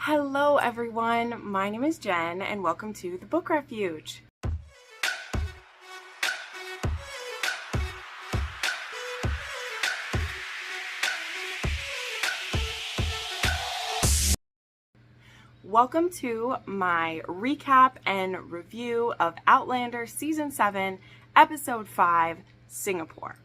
Hello everyone, my name is Jen and welcome to the Book Refuge. Welcome to my recap and review of Outlander Season 7, Episode 5, Singapore.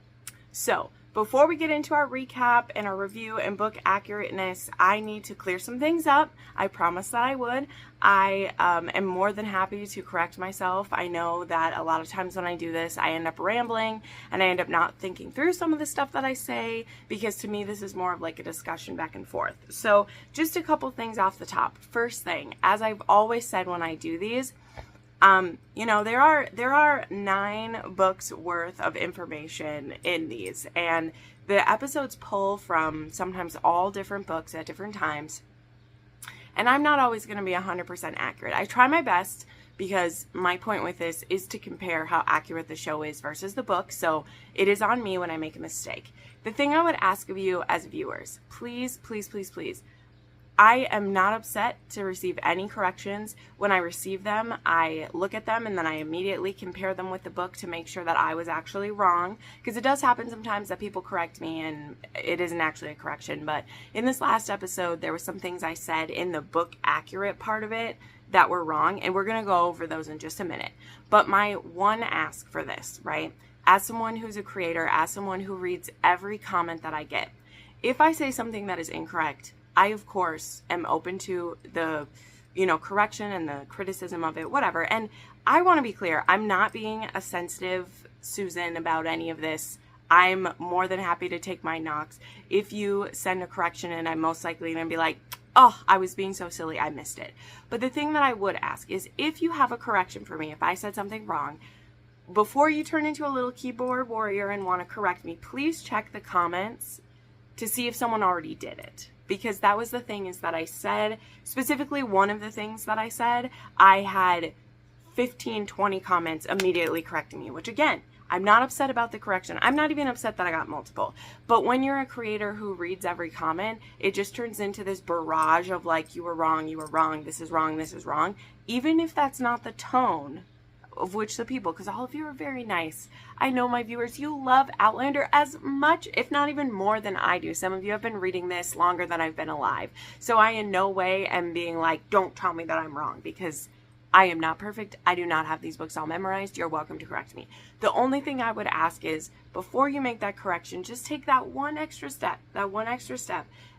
So, before we get into our recap and our review and book accurateness, I need to clear some things up. I promised that I would. I am more than happy to correct myself. I know that a lot of times when I do this, I end up rambling and I end up not thinking through some of the stuff that I say, because to me, this is more of like a discussion back and forth. So just a couple things off the top. First thing, as I've always said when I do these, there are 9 books worth of information in these, and the episodes pull from sometimes all different books at different times, and I'm not always going to be 100% accurate. I try my best, because my point with this is to compare how accurate the show is versus the book, so it is on me when I make a mistake. The thing I would ask of you as viewers, please, please, please, please, I am not upset to receive any corrections. When I receive them, I look at them and then I immediately compare them with the book to make sure that I was actually wrong. Because it does happen sometimes that people correct me and it isn't actually a correction. But in this last episode, there were some things I said in the book accurate part of it that were wrong. And we're going to go over those in just a minute. But my one ask for this, right? As someone who's a creator, as someone who reads every comment that I get, if I say something that is incorrect, I, of course, am open to the, correction and the criticism of it, whatever. And I want to be clear, I'm not being a sensitive Susan about any of this. I'm more than happy to take my knocks. If you send a correction and I'm most likely going to be like, oh, I was being so silly, I missed it. But the thing that I would ask is, if you have a correction for me, if I said something wrong, before you turn into a little keyboard warrior and want to correct me, please check the comments to see if someone already did it. Because that was the thing, is that I said, specifically one of the things that I said, I had 15, 20 comments immediately correcting me, which again, I'm not upset about the correction. I'm not even upset that I got multiple. But when you're a creator who reads every comment, it just turns into this barrage of like, you were wrong, this is wrong, this is wrong. Even if that's not the tone of which the people, because all of you are very nice. I know my viewers, you love Outlander as much, if not even more than I do. Some of you have been reading this longer than I've been alive. So I in no way am being like, don't tell me that I'm wrong, because I am not perfect. I do not have these books all memorized. You're welcome to correct me. The only thing I would ask is, before you make that correction, just take that one extra step,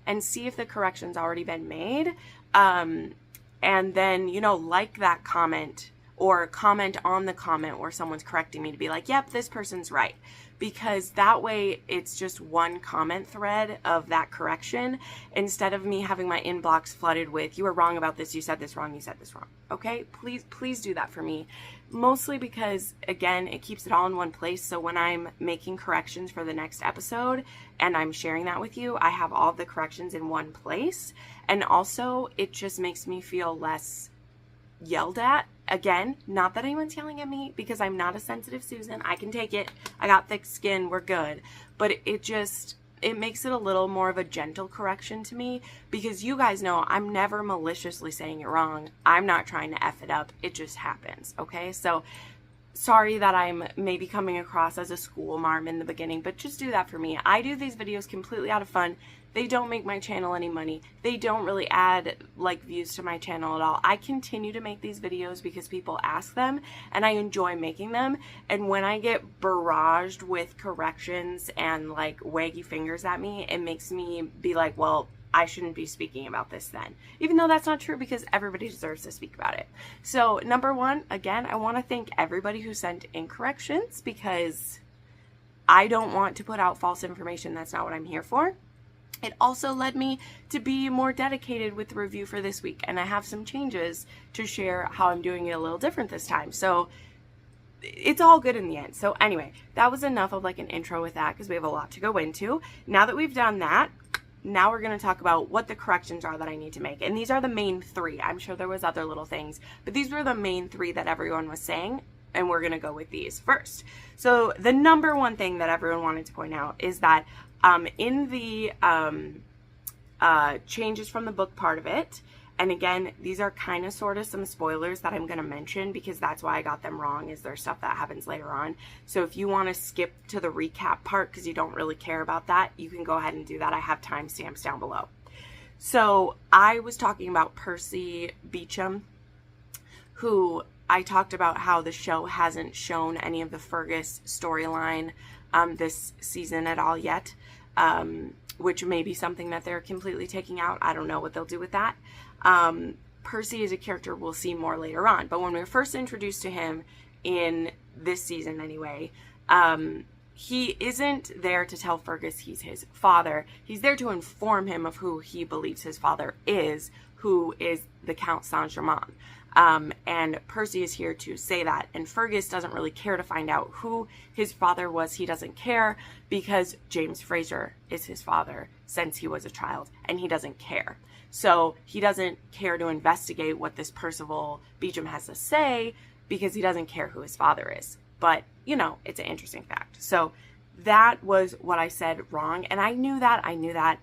and see if the correction's already been made. And then, like that comment, or comment on the comment where someone's correcting me, to be like, yep, this person's right. Because that way it's just one comment thread of that correction, instead of me having my inbox flooded with, you were wrong about this, you said this wrong, you said this wrong. Okay, please do that for me. Mostly because, again, it keeps it all in one place. So when I'm making corrections for the next episode and I'm sharing that with you, I have all the corrections in one place. And also it just makes me feel less yelled at. Again, not that anyone's yelling at me, because I'm not a sensitive Susan. I can take it. I got thick skin. We're good. But it makes it a little more of a gentle correction to me, because you guys know I'm never maliciously saying it wrong. I'm not trying to F it up. It just happens. Okay. So sorry that I'm maybe coming across as a school marm in the beginning, but just do that for me. I do these videos completely out of fun. They don't make my channel any money. They don't really add views to my channel at all. I continue to make these videos because people ask them and I enjoy making them. And when I get barraged with corrections and waggy fingers at me, it makes me be like, well, I shouldn't be speaking about this then. Even though that's not true, because everybody deserves to speak about it. So number one, again, I want to thank everybody who sent in corrections, because I don't want to put out false information. That's not what I'm here for. It also led me to be more dedicated with the review for this week, and I have some changes to share how I'm doing it a little different this time. So it's all good in the end. So anyway, that was enough of an intro with that, because we have a lot to go into. Now that we've done that, now we're going to talk about what the corrections are that I need to make. And these are the main 3. I'm sure there was other little things, but these were the main 3 that everyone was saying, and we're going to go with these first. So the number one thing that everyone wanted to point out is that in the changes from the book part of it, And again, these are kind of sort of some spoilers that I'm going to mention because that's why I got them wrong, is there's stuff that happens later on. So if you want to skip to the recap part because you don't really care about that, you can go ahead and do that. I have timestamps down below. So I was talking about Percy Beecham, who I talked about how the show hasn't shown any of the Fergus storyline this season at all yet, which may be something that they're completely taking out. I don't know what they'll do with that. Percy is a character we'll see more later on, but when we were first introduced to him in this season anyway, he isn't there to tell Fergus he's his father. He's there to inform him of who he believes his father is, who is the Count Saint-Germain. And Percy is here to say that. And Fergus doesn't really care to find out who his father was. He doesn't care because James Fraser is his father since he was a child, and he doesn't care. So he doesn't care to investigate what this Percival Beecham has to say because he doesn't care who his father is. But, you know, it's an interesting fact. So that was what I said wrong. And I knew that.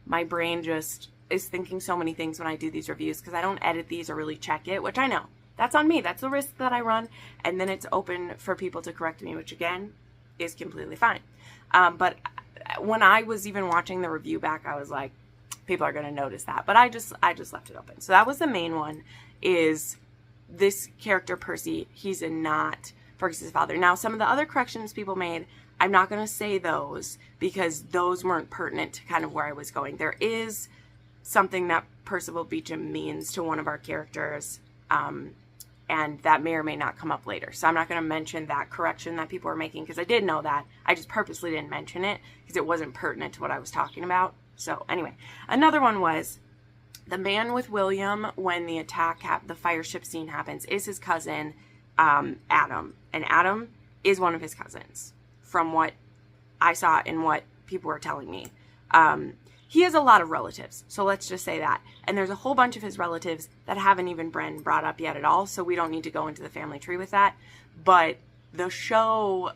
My brain just is thinking so many things when I do these reviews because I don't edit these or really check it, which I know. That's on me. That's the risk that I run. And then it's open for people to correct me, which again is completely fine. But when I was even watching the review back, I was like, people are going to notice that. But I just left it open. So that was the main one, is this character Percy. He's not Fergus's father. Now, some of the other corrections people made, I'm not going to say those because those weren't pertinent to kind of where I was going. There is something that Percival Beecham means to one of our characters, and that may or may not come up later. So I'm not going to mention that correction that people were making because I did know that. I just purposely didn't mention it because it wasn't pertinent to what I was talking about. So anyway, another one was the man with William when the the fire ship scene happens is his cousin, Adam. And Adam is one of his cousins from what I saw and what people were telling me. He has a lot of relatives, so let's just say that. And there's a whole bunch of his relatives that haven't even been brought up yet at all, so we don't need to go into the family tree with that. But the show,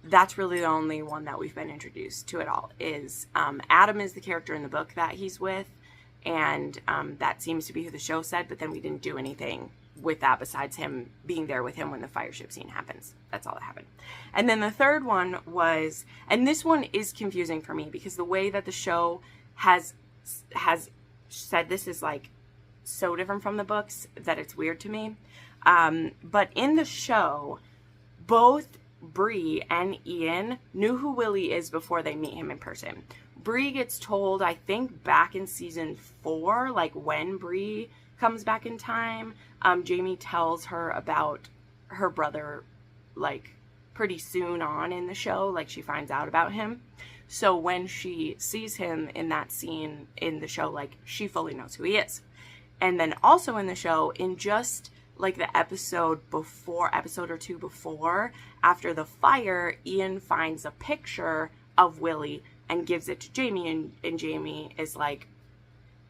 that's really the only one that we've been introduced to at all, is Adam is the character in the book that he's with, and that seems to be who the show said, but then we didn't do anything with that besides him being there with him when the fire ship scene happens. That's all that happened. And then the third one was, and this one is confusing for me because the way that the show has said this is like so different from the books that it's weird to me. But in the show, both Bree and Ian knew who Willie is before they meet him in person. Bree gets told, I think back in season 4, like when Bree comes back in time, Jamie tells her about her brother, like pretty soon on in the show, like she finds out about him. So when she sees him in that scene in the show, like she fully knows who he is. And then also in the show, in just like the episode or two before, after the fire, Ian finds a picture of Willie and gives it to Jamie, and Jamie is like,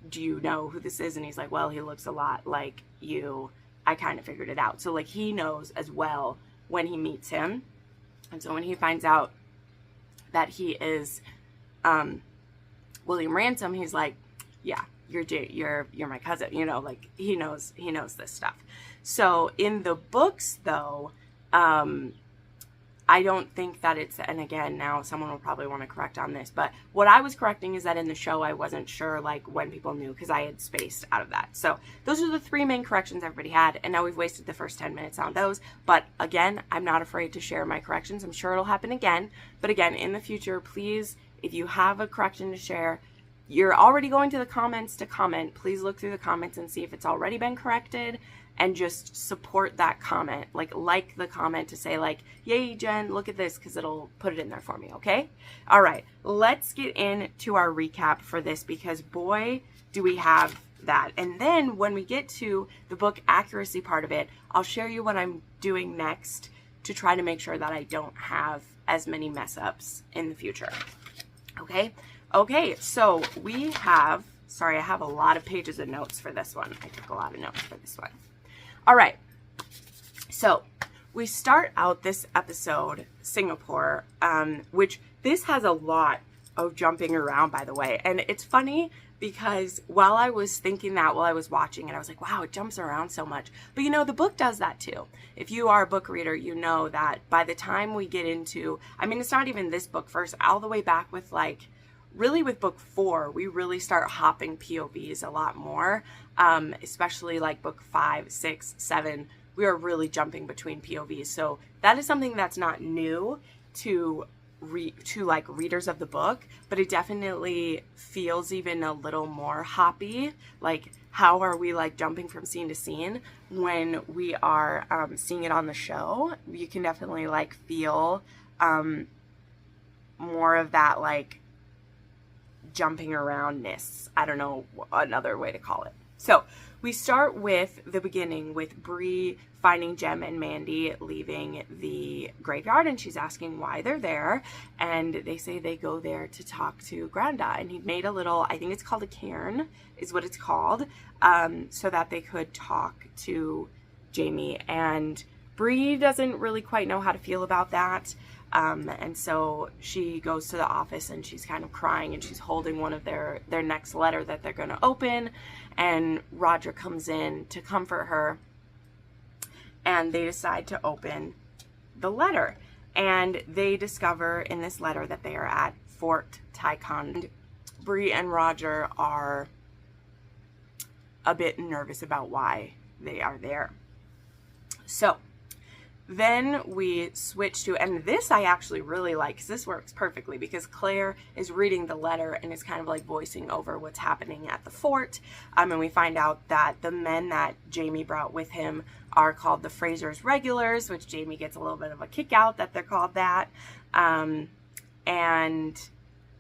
do you know who this is? And he's like, well, he looks a lot like you. I kind of figured it out. So like he knows as well when he meets him. And so when he finds out that he is William Ransom, he's like, yeah, you're my cousin, you know, like he knows this stuff. So in the books though, I don't think that it's, and again, now someone will probably want to correct on this, but what I was correcting is that in the show, I wasn't sure like when people knew because I had spaced out of that. So those are the 3 main corrections everybody had. And now we've wasted the first 10 minutes on those. But again, I'm not afraid to share my corrections. I'm sure it'll happen again. But again, in the future, please, if you have a correction to share, you're already going to the comments to comment. Please look through the comments and see if it's already been corrected. And just support that comment, like the comment to say like, yay, Jen, look at this, because it'll put it in there for me, okay? All right, let's get into our recap for this, because boy, do we have that. And then when we get to the book accuracy part of it, I'll share you what I'm doing next to try to make sure that I don't have as many mess ups in the future, okay? Okay, so we have, sorry, I have a lot of pages of notes for this one. I took a lot of notes for this one. All right, so we start out this episode, Singapore, which this has a lot of jumping around, by the way. And it's funny because while I was thinking that while I was watching it, I was like, wow, it jumps around so much. But you know, the book does that too. If you are a book reader, you know that by the time we get into, I mean, it's not even this book first, all the way back with like, really with book 4, we really start hopping POVs a lot more, especially like book 5, 6, 7, we are really jumping between POVs. So that is something that's not new to like readers of the book, but it definitely feels even a little more hoppy. Like, how are we like jumping from scene to scene when we are seeing it on the show? You can definitely like feel more of that like jumping aroundness. I don't know another way to call it. So we start with the beginning with Bree finding Jem and Mandy leaving the graveyard, and she's asking why they're there, and they say they go there to talk to Granda, and he made a little, I think it's called a cairn is what it's called, so that they could talk to Jamie. And Bree doesn't really quite know how to feel about that, and so she goes to the office and she's kind of crying, and she's holding one of their next letter that they're going to open, and Roger comes in to comfort her, and they decide to open the letter, and they discover in this letter that they are at Fort Tycon. Bree and Roger are a bit nervous about why they are there. So then we switch to, and this I actually really like, because this works perfectly, because Claire is reading the letter and is kind of like voicing over what's happening at the fort, and we find out that the men that Jamie brought with him are called the Fraser's Regulars, which Jamie gets a little bit of a kick out that they're called that, and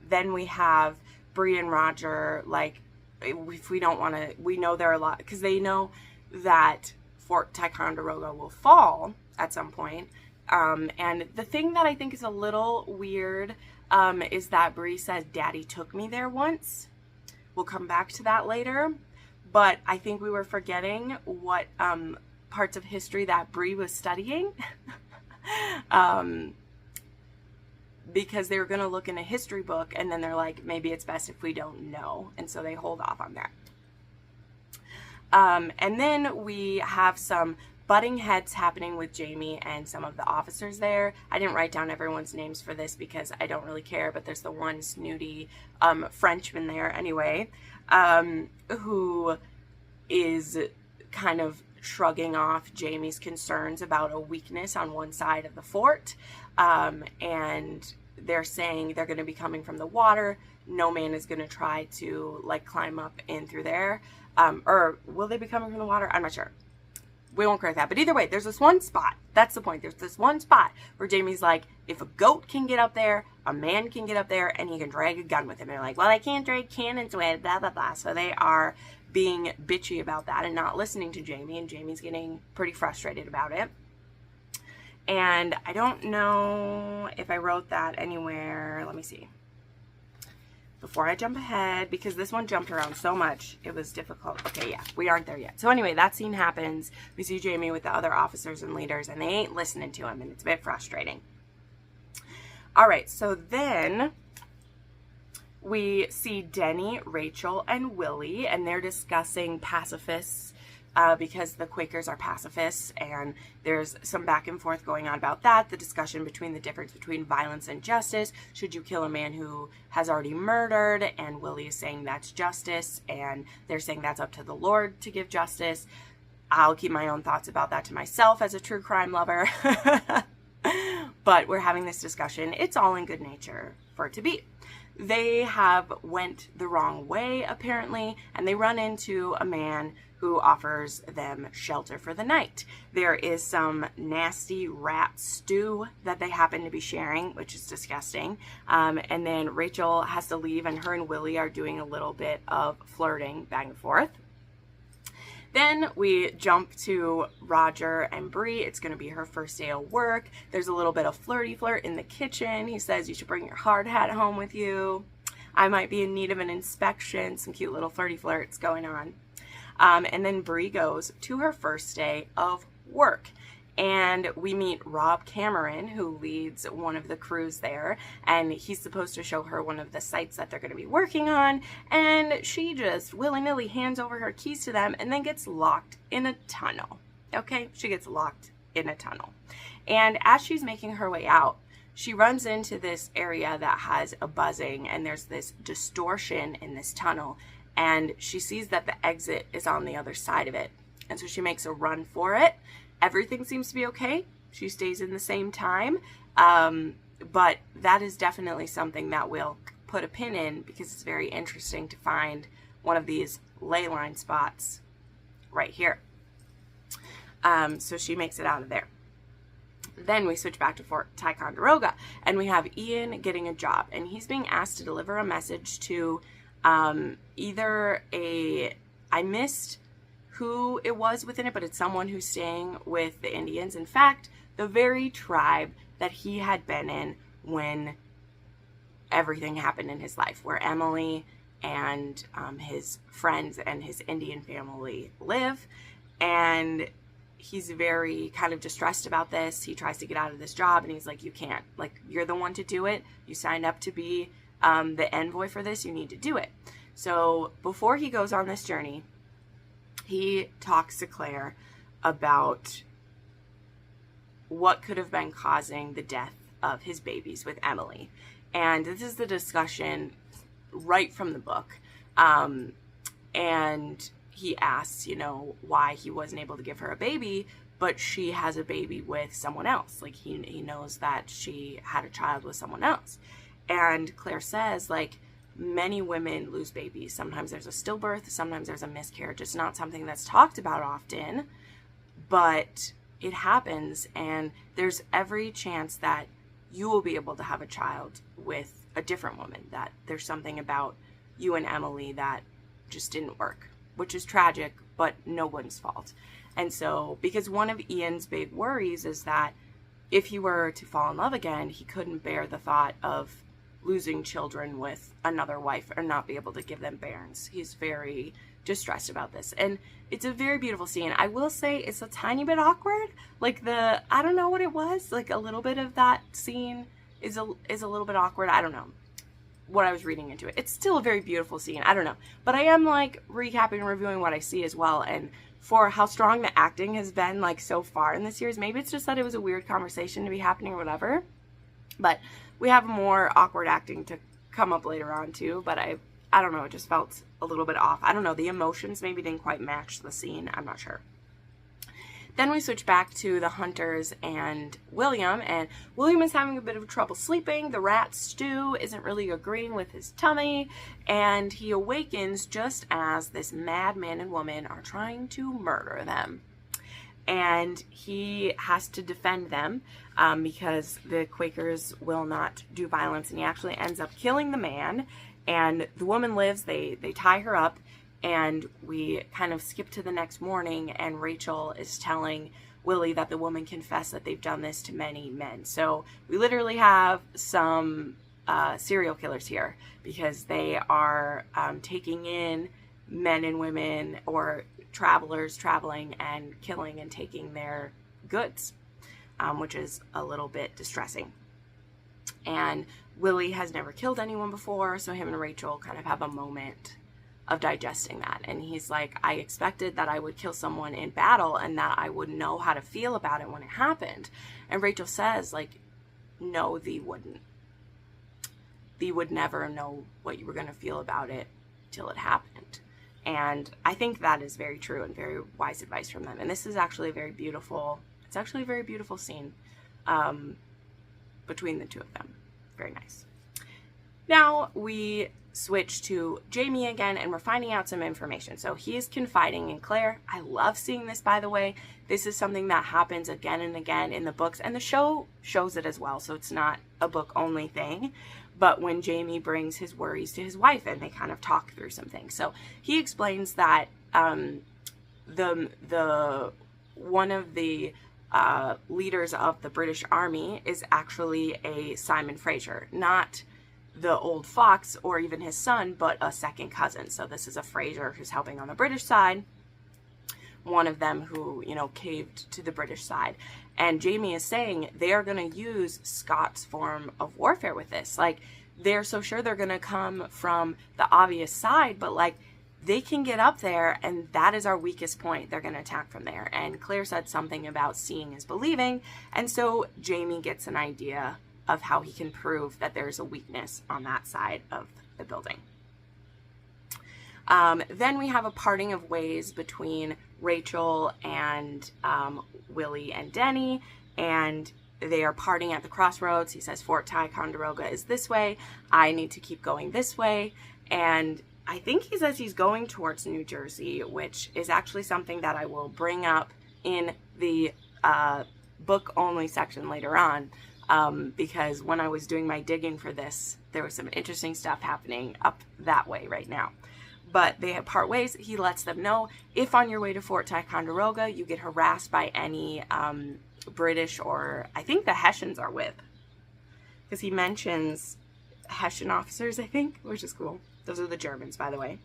then we have Bree and Roger, like, if we don't want to, we know there are a lot, because they know that Fort Ticonderoga will fall at some point. And the thing that I think is a little weird is that Bree says, Daddy took me there once. We'll come back to that later. But I think we were forgetting what parts of history that Bree was studying. Because they were going to look in a history book, and then they're like, maybe it's best if we don't know. And so they hold off on that. And then we have some butting heads happening with Jamie and some of the officers there. I didn't write down everyone's names for this because I don't really care, but there's the one snooty Frenchman there anyway, who is kind of shrugging off Jamie's concerns about a weakness on one side of the fort, and they're saying they're going to be coming from the water. No man is going to try to like climb up in through there, or will they be coming from the water? I'm not sure. We won't correct that. But either way, there's this one spot. That's the point. There's this one spot where Jamie's like, if a goat can get up there, a man can get up there, and he can drag a gun with him. And they're like, well, I can't drag cannons with, blah, blah, blah. So they are being bitchy about that and not listening to Jamie. And Jamie's getting pretty frustrated about it. And I don't know if I wrote that anywhere. Let me see. Before I jump ahead, because this one jumped around so much, it was difficult. Okay, yeah, we aren't there yet. So anyway, that scene happens. We see Jamie with the other officers and leaders, and they ain't listening to him, and it's a bit frustrating. All right, so then we see Denny, Rachel, and Willie, and they're discussing pacifists, because the Quakers are pacifists, and there's some back and forth going on about that, the discussion between the difference between violence and justice. Should you kill a man who has already murdered? And Willie is saying that's justice, and they're saying that's up to the Lord to give justice. I'll keep my own thoughts about that to myself as a true crime lover. But we're having this discussion. It's all in good nature for it to be. They have went the wrong way, apparently, and they run into a man who offers them shelter for the night. There is some nasty rat stew that they happen to be sharing, which is disgusting. And then Rachel has to leave, and her and Willie are doing a little bit of flirting back and forth. Then we jump to Roger and Bree. It's going to be her first day of work. There's a little bit of flirty flirt in the kitchen. He says you should bring your hard hat home with you. I might be in need of an inspection. Some cute little flirty flirts going on. And then Bree goes to her first day of work. And we meet Rob Cameron, who leads one of the crews there, and he's supposed to show her one of the sites that they're going to be working on, and she just willy-nilly hands over her keys to them and then gets locked in a tunnel. Okay, she gets locked in a tunnel. And as she's making her way out, she runs into this area that has a buzzing, and there's this distortion in this tunnel, and she sees that the exit is on the other side of it. And so she makes a run for it. Everything seems to be okay. She stays in the same time. But that is definitely something that we'll put a pin in, because it's very interesting to find one of these ley line spots right here. So she makes it out of there. Then we switch back to Fort Ticonderoga, and we have Ian getting a job, and he's being asked to deliver a message to either I missed who it was within it, but it's someone who's staying with the Indians. In fact, the very tribe that he had been in when everything happened in his life, where Emily and his friends and his Indian family live. And he's very kind of distressed about this. He tries to get out of this job, and he's like, you can't. Like, you're the one to do it. You signed up to be the envoy for this. You need to do it. So before he goes on this journey, he talks to Claire about what could have been causing the death of his babies with Emily. And this is the discussion right from the book. And he asks, you know, why he wasn't able to give her a baby, but she has a baby with someone else. Like, he knows that she had a child with someone else. And Claire says, like, many women lose babies. Sometimes there's a stillbirth, sometimes there's a miscarriage. It's not something that's talked about often, but it happens, and there's every chance that you will be able to have a child with a different woman, that there's something about you and Emily that just didn't work, which is tragic, but no one's fault. And so, because one of Ian's big worries is that if he were to fall in love again, he couldn't bear the thought of losing children with another wife or not be able to give them bairns. He's very distressed about this. And it's a very beautiful scene. I will say it's a tiny bit awkward. Like, I don't know what it was. Like, a little bit of that scene is a little bit awkward. I don't know what I was reading into it. It's still a very beautiful scene. I don't know. But I am, like, recapping and reviewing what I see as well. And for how strong the acting has been, like, so far in this series, maybe it's just that it was a weird conversation to be happening or whatever. But we have more awkward acting to come up later on too, but I don't know, it just felt a little bit off. I don't know, the emotions maybe didn't quite match the scene. I'm not sure. Then we switch back to the hunters and William is having a bit of trouble sleeping. The rat Stu isn't really agreeing with his tummy, and he awakens just as this mad man and woman are trying to murder them. And he has to defend them because the Quakers will not do violence, and he actually ends up killing the man. And the woman lives. They tie her up, and we kind of skip to the next morning, and Rachel is telling Willie that the woman confessed that they've done this to many men. So we literally have some serial killers here, because they are taking in men and women or travelers traveling and killing and taking their goods, which is a little bit distressing. And Willie has never killed anyone before, so him and Rachel kind of have a moment of digesting that. And he's like, I expected that I would kill someone in battle and that I would know how to feel about it when it happened. And Rachel says, like, no, thee wouldn't. Thee would never know what you were going to feel about it till it happened. And I think that is very true and very wise advice from them. And this is actually a very beautiful, it's actually a very beautiful scene between the two of them. Very nice. Now we switch to Jamie again, and we're finding out some information. So he is confiding in Claire. I love seeing this, by the way. This is something that happens again and again in the books, and the show shows it as well. So it's not a book only thing. But when Jamie brings his worries to his wife and they kind of talk through some things. So he explains that one of the leaders of the British Army is actually a Simon Fraser, not the old fox or even his son, but a second cousin. So this is a Fraser who's helping on the British side, one of them who, you know, caved to the British side. And Jamie is saying they are going to use Scott's form of warfare with this. Like, they're so sure they're going to come from the obvious side, but like, they can get up there, and that is our weakest point. They're going to attack from there. And Claire said something about seeing is believing, and so Jamie gets an idea of how he can prove that there's a weakness on that side of the building. Then we have a parting of ways between Rachel and Willie and Denny, and they are parting at the crossroads. He says Fort Ticonderoga is this way. I need to keep going this way. And I think he says he's going towards New Jersey, which is actually something that I will bring up in the book only section later on, because when I was doing my digging for this, there was some interesting stuff happening up that way right now. But they part ways. He lets them know, if on your way to Fort Ticonderoga you get harassed by any British, or I think the Hessians are with, because he mentions Hessian officers, I think, which is cool. Those are the Germans, by the way.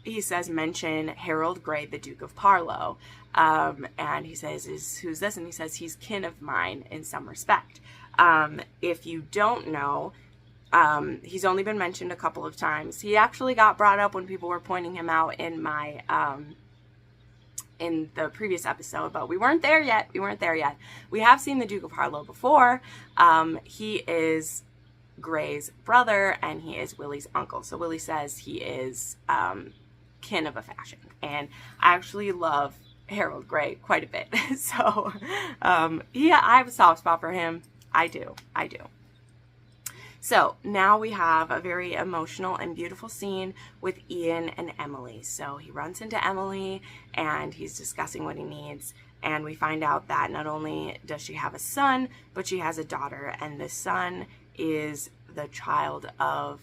He says, mention Harold Gray, the Duke of Parlow. And he says, who's this? And he says, he's kin of mine in some respect. If you don't know, he's only been mentioned a couple of times. He actually got brought up when people were pointing him out in my, in the previous episode, but we weren't there yet. We have seen the Duke of Harlow before. He is Gray's brother, and he is Willie's uncle. So Willie says he is kin of a fashion, and I actually love Harold Gray quite a bit. So yeah, I have a soft spot for him. I do. So now we have a very emotional and beautiful scene with Ian and Emily. So he runs into Emily and he's discussing what he needs. And we find out that not only does she have a son, but she has a daughter. And the son is the child of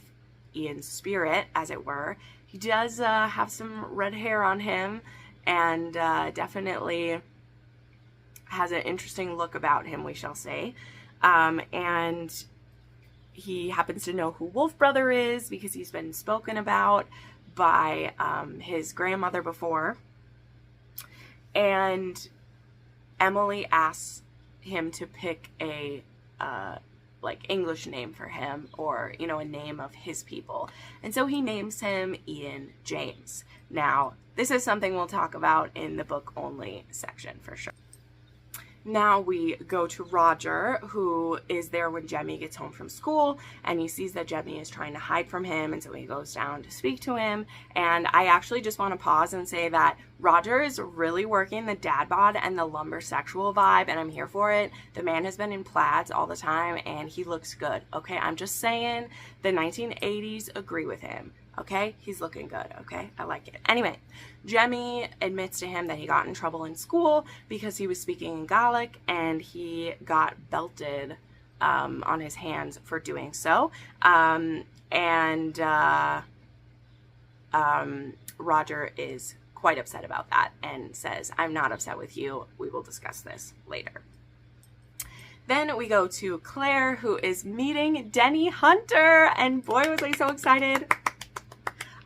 Ian's spirit, as it were. He does have some red hair on him, and definitely has an interesting look about him, we shall say. And he happens to know who Wolf Brother is because he's been spoken about by his grandmother before. And Emily asks him to pick a like English name for him, or, you know, a name of his people. And so he names him Ian James. Now, this is something we'll talk about in the book only section for sure. Now we go to Roger, who is there when Jemmy gets home from school, and he sees that Jemmy is trying to hide from him, and so he goes down to speak to him. And I actually just want to pause and say that Roger is really working the dad bod and the lumber sexual vibe, and I'm here for it. The man has been in plaids all the time, and he looks good, okay? I'm just saying the 1980s agree with him. Okay, he's looking good, okay? I like it. Anyway, Jemmy admits to him that he got in trouble in school because he was speaking in Gaelic, and he got belted on his hands for doing so. Roger is quite upset about that and says, I'm not upset with you. We will discuss this later. Then we go to Claire, who is meeting Denny Hunter, and boy, was I so excited.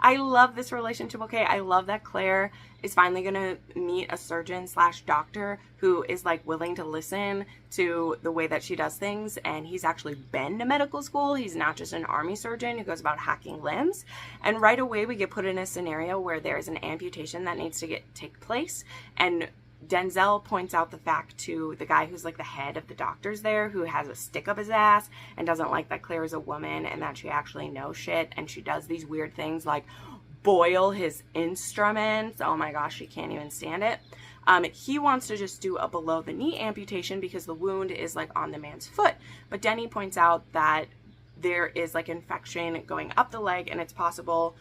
I love this relationship, okay? I love that Claire is finally going to meet a surgeon / doctor who is like willing to listen to the way that she does things, and he's actually been to medical school. He's not just an army surgeon who goes about hacking limbs. And right away we get put in a scenario where there is an amputation that needs to take place, and Denzel points out the fact to the guy who's like the head of the doctors there, who has a stick up his ass and doesn't like that Claire is a woman and that she actually knows shit, and she does these weird things like boil his instruments. Oh my gosh, she can't even stand it. He wants to just do a below the knee amputation because the wound is like on the man's foot. But Denny points out that there is like infection going up the leg, and it's possible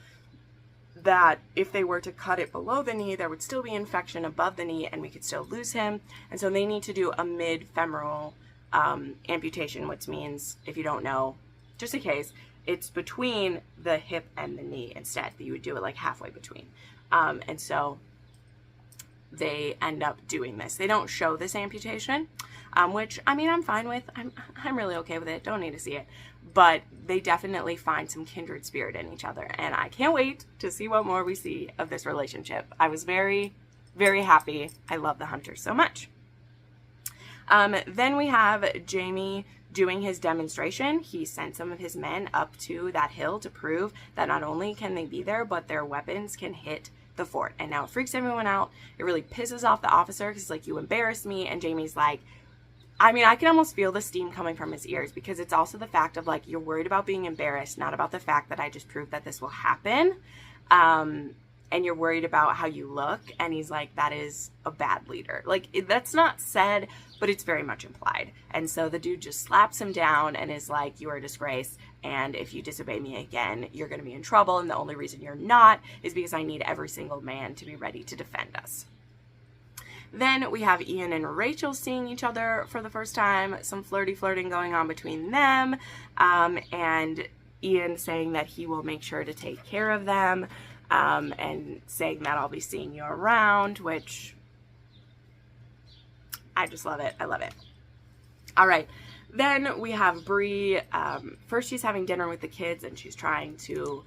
that if they were to cut it below the knee, there would still be infection above the knee and we could still lose him. And so they need to do a mid-femoral amputation, which means, if you don't know, just in case, it's between the hip and the knee instead. You would do it like halfway between. And so they end up doing this. They don't show this amputation, which, I mean, I'm fine with. I'm really okay with it. Don't need to see it. but they definitely find some kindred spirit in each other. And I can't wait to see what more we see of this relationship. I was very, very happy. I love the hunters so much. Then we have Jamie doing his demonstration. He sent some of his men up to that hill to prove that not only can they be there, but their weapons can hit the fort. And now it freaks everyone out. It really pisses off the officer because he's like, you embarrassed me. And Jamie's like, I mean, I can almost feel the steam coming from his ears, because it's also the fact of like, you're worried about being embarrassed, not about the fact that I just proved that this will happen. And you're worried about how you look. And he's like, that is a bad leader. Like, that's not said, but it's very much implied. And so the dude just slaps him down and is like, you are a disgrace. And if you disobey me again, you're going to be in trouble. And the only reason you're not is because I need every single man to be ready to defend us. Then we have Ian and Rachel seeing each other for the first time. Some flirting going on between them. And Ian saying that he will make sure to take care of them. And saying that I'll be seeing you around, which I just love it. I love it. All right. Then we have Bree. First she's having dinner with the kids and she's trying to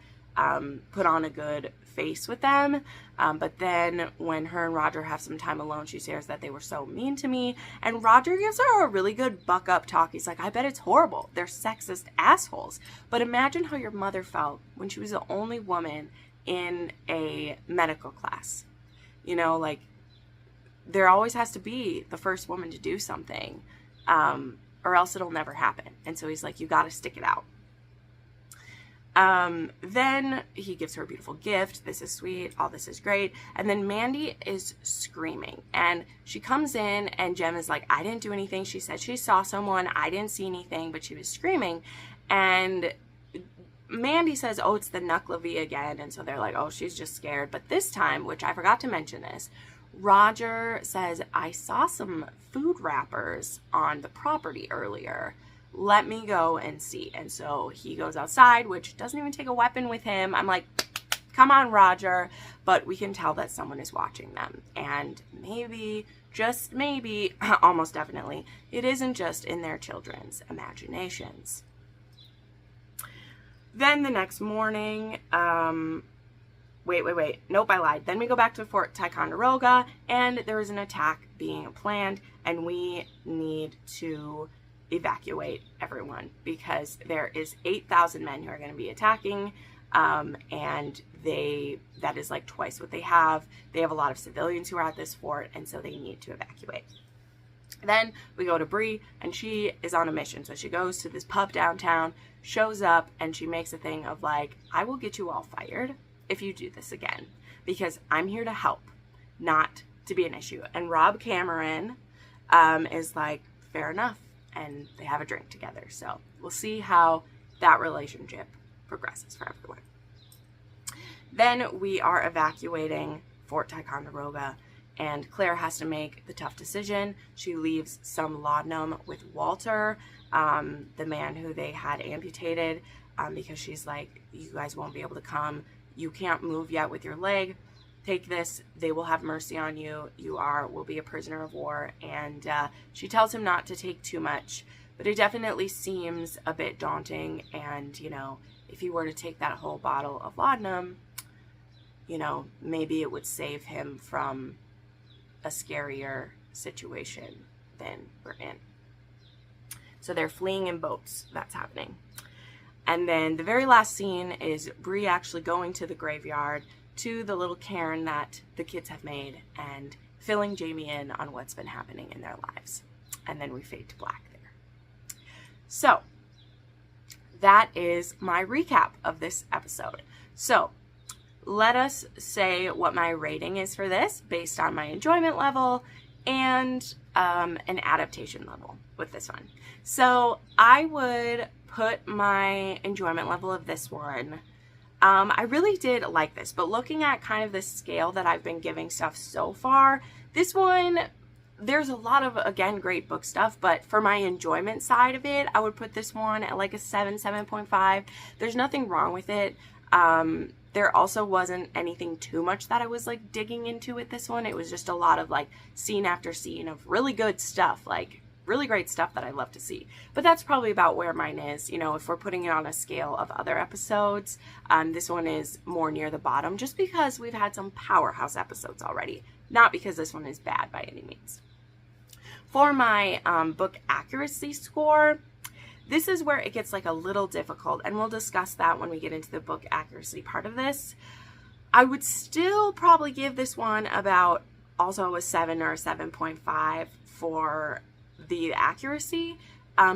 put on a good face with them. But then when her and Roger have some time alone, she shares that they were so mean to me. And Roger gives her a really good buck up talk. He's like, I bet it's horrible. They're sexist assholes. But imagine how your mother felt when she was the only woman in a medical class. You know, like, there always has to be the first woman to do something, or else it'll never happen. And so he's like, you got to stick it out. Then he gives her a beautiful gift. This is sweet. All this is great. And then Mandy is screaming, and she comes in and Jem is like, I didn't do anything. She said she saw someone. I didn't see anything, but she was screaming. And Mandy says, oh, it's the Nuclavy again. And so they're like, oh, she's just scared. But this time, which I forgot to mention this, Roger says, I saw some food wrappers on the property earlier. Let me go and see. And so he goes outside, which doesn't even take a weapon with him. I'm like, come on, Roger. But we can tell that someone is watching them. And maybe, just maybe, almost definitely, it isn't just in their children's imaginations. Then the next morning, wait. Nope, I lied. Then we go back to Fort Ticonderoga, and there is an attack being planned, and we need to evacuate everyone because there is 8,000 men who are going to be attacking, and that is like twice what they have. They have a lot of civilians who are at this fort, and so they need to evacuate. Then we go to Bree, and she is on a mission. So she goes to this pub downtown, shows up, and she makes a thing of like, I will get you all fired if you do this again, because I'm here to help, not to be an issue. And Rob Cameron is like, fair enough. And they have a drink together. So we'll see how that relationship progresses for everyone. Then we are evacuating Fort Ticonderoga, and Claire has to make the tough decision. She leaves some laudanum with Walter, the man who they had amputated, because she's like, you guys won't be able to come. You can't move yet with your leg. Take this. They will have mercy on you. You will be a prisoner of war. And she tells him not to take too much, but it definitely seems a bit daunting. And, you know, if he were to take that whole bottle of laudanum, you know, maybe it would save him from a scarier situation than we're in. So they're fleeing in boats. That's happening. And then the very last scene is Bree actually going to the graveyard, to the little cairn that the kids have made, and filling Jamie in on what's been happening in their lives. And then we fade to black there. So that is my recap of this episode. So let us say what my rating is for this based on my enjoyment level and an adaptation level with this one. So I would put my enjoyment level of this one, I really did like this, but looking at kind of the scale that I've been giving stuff so far, this one, there's a lot of, again, great book stuff, but for my enjoyment side of it, I would put this one at like a 7.5. There's nothing wrong with it. There also wasn't anything too much that I was like digging into with this one. It was just a lot of like scene after scene of really good stuff, like really great stuff that I love to see. But that's probably about where mine is. You know, if we're putting it on a scale of other episodes, this one is more near the bottom just because we've had some powerhouse episodes already. Not because this one is bad by any means. For my book accuracy score, this is where it gets like a little difficult, and we'll discuss that when we get into the book accuracy part of this. I would still probably give this one about also a 7 or a 7.5 for the accuracy,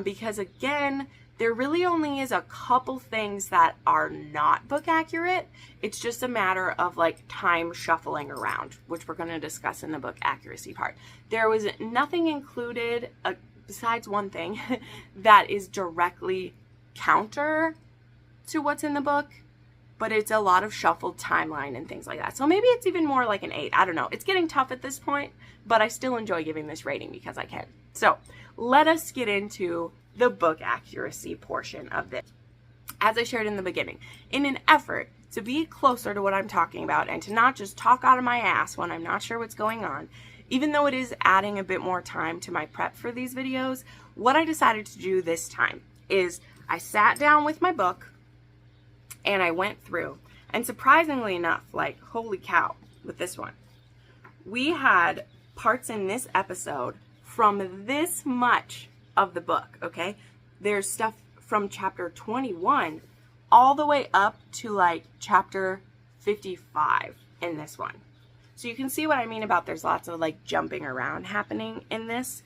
because again, there really only is a couple things that are not book accurate. It's just a matter of like time shuffling around, which we're going to discuss in the book accuracy part. There was nothing included besides one thing that is directly counter to what's in the book, but it's a lot of shuffled timeline and things like that. So maybe it's even more like an 8. I don't know. It's getting tough at this point, but I still enjoy giving this rating because I can. So let us get into the book accuracy portion of this. As I shared in the beginning, in an effort to be closer to what I'm talking about and to not just talk out of my ass when I'm not sure what's going on, even though it is adding a bit more time to my prep for these videos, what I decided to do this time is I sat down with my book and I went through, and surprisingly enough, like holy cow with this one, we had parts in this episode from this much of the book, okay? There's stuff from chapter 21 all the way up to like chapter 55 in this one. So you can see what I mean about there's lots of like jumping around happening in this.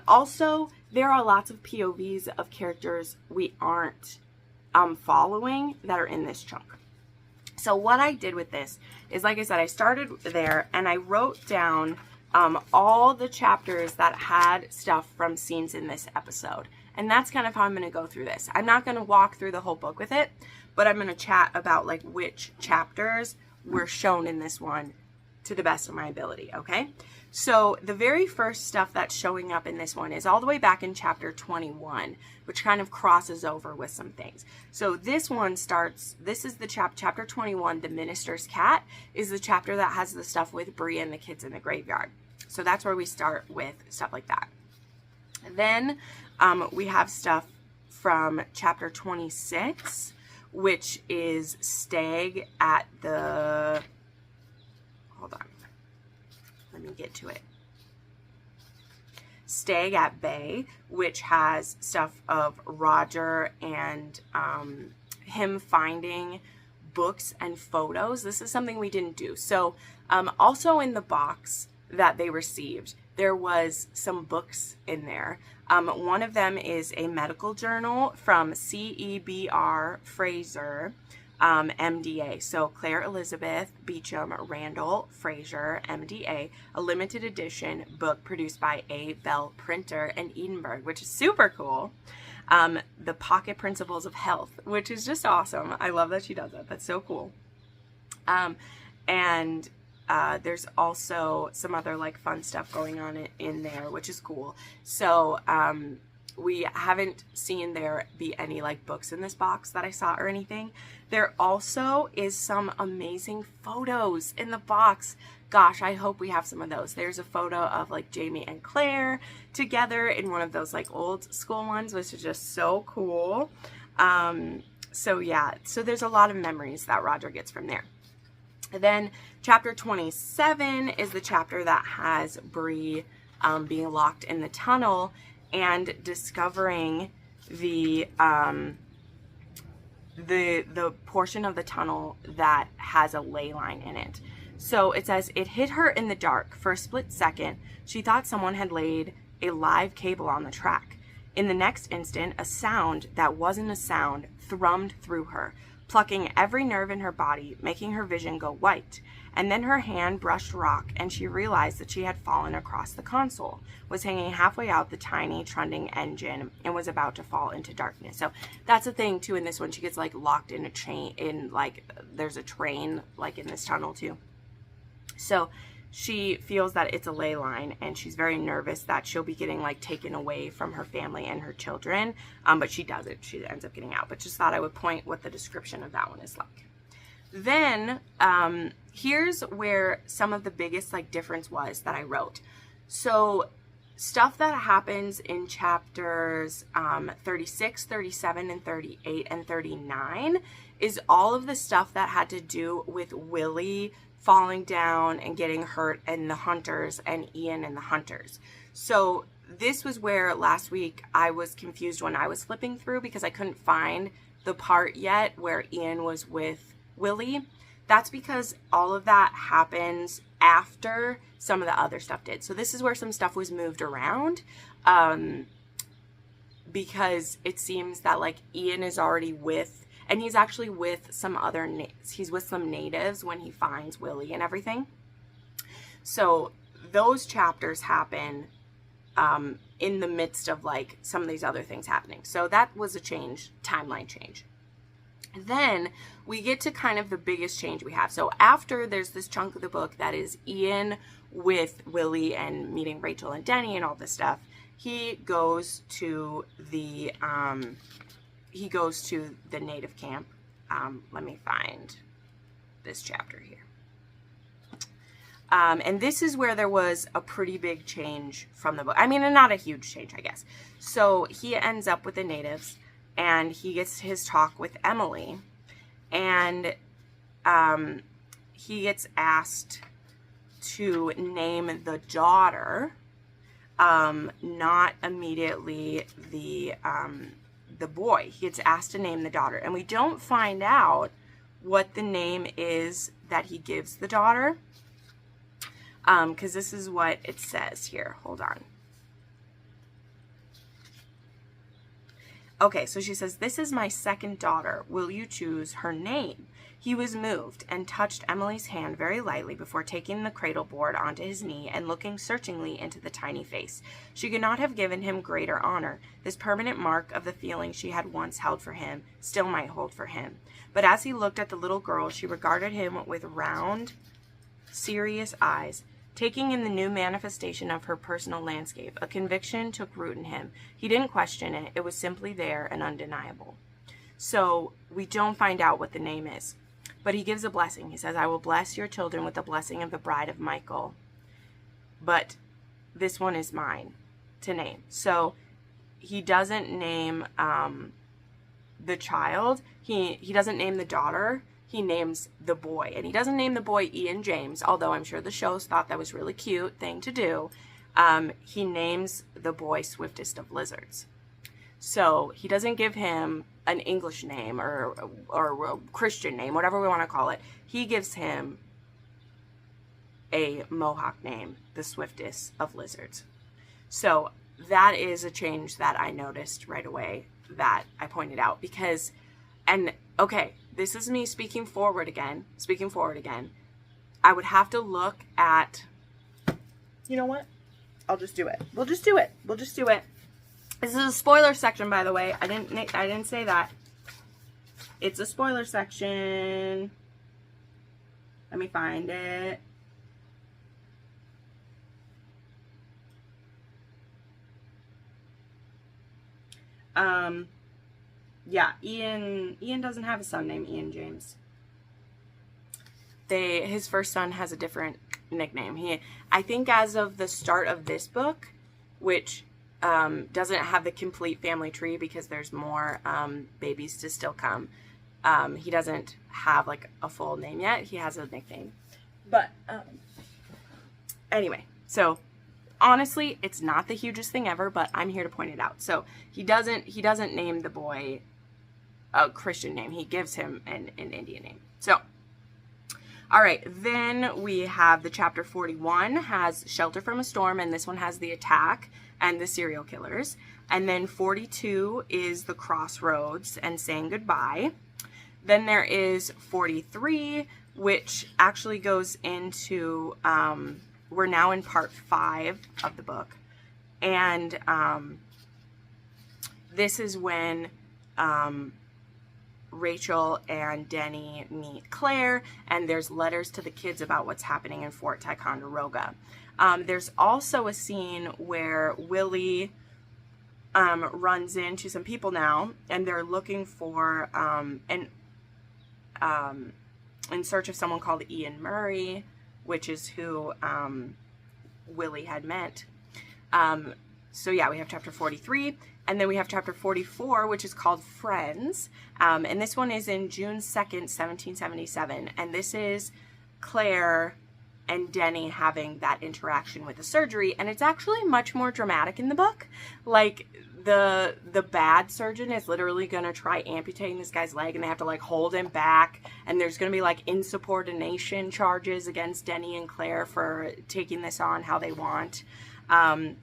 Also, there are lots of POVs of characters we aren't following that are in this chunk. So what I did with this is, like I said, I started there and I wrote down all the chapters that had stuff from scenes in this episode. And that's kind of how I'm going to go through this. I'm not going to walk through the whole book with it, but I'm going to chat about like which chapters were shown in this one to the best of my ability, okay? So the very first stuff that's showing up in this one is all the way back in chapter 21, which kind of crosses over with some things. So this one starts, this is the chapter 21, The Minister's Cat, is the chapter that has the stuff with Bree and the kids in the graveyard. So that's where we start with stuff like that. Then we have stuff from chapter 26, which is Stag at the, hold on, let me get to it. Stag at Bay, which has stuff of Roger and him finding books and photos. This is something we didn't do. So also in the box that they received, there was some books in there. One of them is a medical journal from CEBR Fraser, MDA. So Claire Elizabeth Beecham Randall Fraser, MDA, a limited edition book produced by A. Bell Printer in Edinburgh, which is super cool. The Pocket Principles of Health, which is just awesome. I love that she does that. That's so cool. There's also some other like fun stuff going on in there, which is cool. So we haven't seen there be any like books in this box that I saw or anything. There also is some amazing photos in the box. Gosh, I hope we have some of those. There's a photo of like Jamie and Claire together in one of those like old school ones, which is just so cool. So yeah, so there's a lot of memories that Roger gets from there. Then chapter 27 is the chapter that has Bree being locked in the tunnel and discovering the portion of the tunnel that has a ley line in it. So it says, it hit her in the dark. For a split second, she thought someone had laid a live cable on the track. In the next instant, a sound that wasn't a sound thrummed through her, plucking every nerve in her body, making her vision go white. And then her hand brushed rock, and she realized that she had fallen across the console, was hanging halfway out the tiny, trundling engine, and was about to fall into darkness. So that's the thing, too, in this one. She gets, like, locked in a train, there's a train, like, in this tunnel, too. So she feels that it's a ley line, and she's very nervous that she'll be getting, like, taken away from her family and her children, but she doesn't. She ends up getting out, but just thought I would point what the description of that one is like. Then here's where some of the biggest like difference was that I wrote. So stuff that happens in chapters 36, 37, and 38, and 39 is all of the stuff that had to do with Willie falling down and getting hurt and the hunters, and Ian and the hunters. So this was where last week I was confused when I was flipping through because I couldn't find the part yet where Ian was with Willie. That's because all of that happens after some of the other stuff did. So this is where some stuff was moved around, because it seems that like Ian is already with, and he's actually with some other, he's with some natives when he finds Willie and everything. So those chapters happen in the midst of like some of these other things happening. So that was a change, timeline change. Then we get to kind of the biggest change we have. So after there's this chunk of the book that is Ian with Willie and meeting Rachel and Denny and all this stuff, he goes to the native camp. Let me find this chapter here. And this is where there was a pretty big change from the book. I mean, not a huge change, I guess. So he ends up with the natives, and he gets his talk with Emily, and he gets asked to name the daughter, not immediately the boy. He gets asked to name the daughter, and we don't find out what the name is that he gives the daughter, because this is what it says here. Hold on. Okay, so she says, "This is my second daughter. Will you choose her name?" He was moved and touched Emily's hand very lightly before taking the cradle board onto his knee and looking searchingly into the tiny face. She could not have given him greater honor. This permanent mark of the feeling she had once held for him still might hold for him. But as he looked at the little girl, she regarded him with round, serious eyes. Taking in the new manifestation of her personal landscape, a conviction took root in him. He didn't question it. It was simply there and undeniable. So we don't find out what the name is. But he gives a blessing. He says, "I will bless your children with the blessing of the bride of Michael. But this one is mine to name." So he doesn't name the child. He doesn't name the daughter. He names the boy. And he doesn't name the boy Ian James, although I'm sure the shows thought that was a really cute thing to do. He names the boy Swiftest of Lizards. So he doesn't give him an English name or a Christian name, whatever we want to call it. He gives him a Mohawk name, the Swiftest of Lizards. So that is a change that I noticed right away that I pointed out because, and okay, this is me speaking forward again. I would have to look at, you know what? I'll just do it. We'll just do it. This is a spoiler section, by the way. I didn't say that. It's a spoiler section. Let me find it. Yeah, Ian doesn't have a son named Ian James. His first son has a different nickname. I think as of the start of this book, which doesn't have the complete family tree because there's more babies to still come, he doesn't have like a full name yet. He has a nickname. But anyway, so honestly, it's not the hugest thing ever, but I'm here to point it out. So he doesn't name the boy a Christian name. He gives him an Indian name. So, all right, then we have the chapter 41 has Shelter from a Storm, and this one has the attack and the serial killers. And then 42 is the Crossroads and Saying Goodbye. Then there is 43, which actually goes into, we're now in part 5 of the book. And this is when Rachel and Denny meet Claire, and there's letters to the kids about what's happening in Fort Ticonderoga. There's also a scene where Willie runs into some people now, and they're looking for in search of someone called Ian Murray, which is who Willie had met. So yeah, we have chapter 43, and then we have chapter 44, which is called Friends. And this one is in June 2nd, 1777. And this is Claire and Denny having that interaction with the surgery. And it's actually much more dramatic in the book. Like, the bad surgeon is literally going to try amputating this guy's leg, and they have to like hold him back. And there's going to be like insubordination charges against Denny and Claire for taking this on how they want.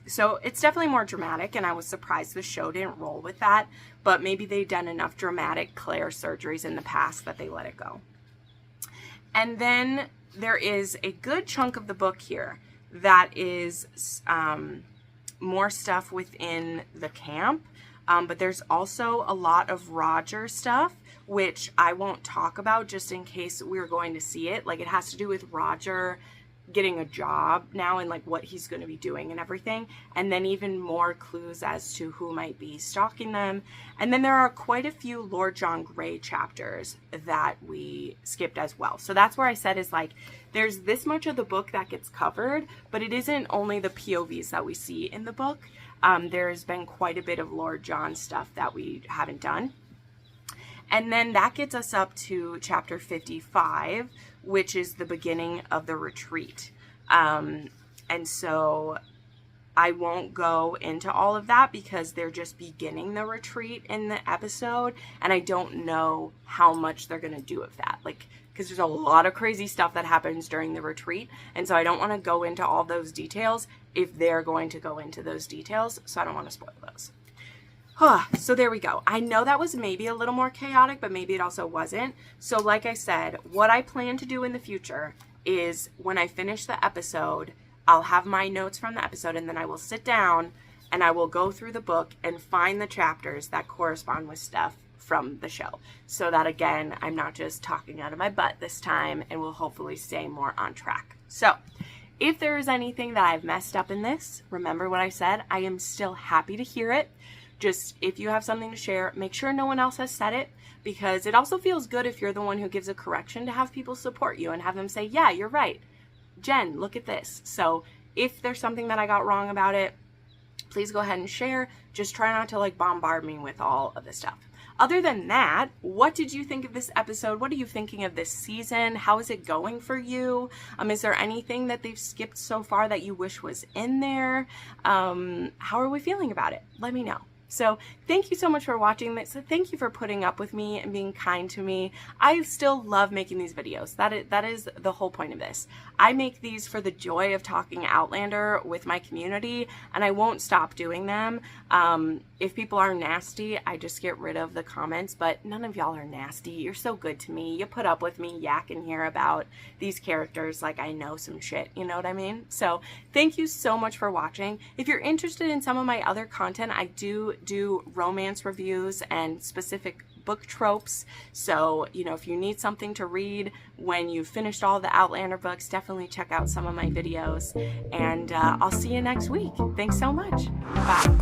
So it's definitely more dramatic, and I was surprised the show didn't roll with that, but maybe they've done enough dramatic Claire surgeries in the past that they let it go. And then there is a good chunk of the book here that is more stuff within the camp, but there's also a lot of Roger stuff, which I won't talk about just in case we're going to see it. Like, it has to do with Roger getting a job now and like what he's going to be doing and everything, and then even more clues as to who might be stalking them. And then there are quite a few Lord John Grey chapters that we skipped as well. So that's where I said is like there's this much of the book that gets covered, but it isn't only the POVs that we see in the book. There's been quite a bit of Lord John stuff that we haven't done. And then that gets us up to chapter 55, which is the beginning of the retreat. And so I won't go into all of that because they're just beginning the retreat in the episode, and I don't know how much they're going to do of that. Like, because there's a lot of crazy stuff that happens during the retreat, and so I don't want to go into all those details if they're going to go into those details, so I don't want to spoil those. So there we go. I know that was maybe a little more chaotic, but maybe it also wasn't. So like I said, what I plan to do in the future is when I finish the episode, I'll have my notes from the episode, and then I will sit down and I will go through the book and find the chapters that correspond with stuff from the show. So that, again, I'm not just talking out of my butt this time, and will hopefully stay more on track. So if there is anything that I've messed up in this, remember what I said, I am still happy to hear it. Just if you have something to share, make sure no one else has said it, because it also feels good if you're the one who gives a correction to have people support you and have them say, yeah, you're right. Jen, look at this. So if there's something that I got wrong about it, please go ahead and share. Just try not to like bombard me with all of this stuff. Other than that, what did you think of this episode? What are you thinking of this season? How is it going for you? Is there anything that they've skipped so far that you wish was in there? How are we feeling about it? Let me know. So thank you so much for watching this. Thank you for putting up with me and being kind to me. I still love making these videos. That is the whole point of this. I make these for the joy of talking Outlander with my community, and I won't stop doing them. If people are nasty, I just get rid of the comments, but none of y'all are nasty. You're so good to me. You put up with me yakking here about these characters like I know some shit, you know what I mean? So thank you so much for watching. If you're interested in some of my other content, I do romance reviews and specific book tropes. So, you know, if you need something to read when you've finished all the Outlander books, definitely check out some of my videos. And I'll see you next week. Thanks so much. Bye.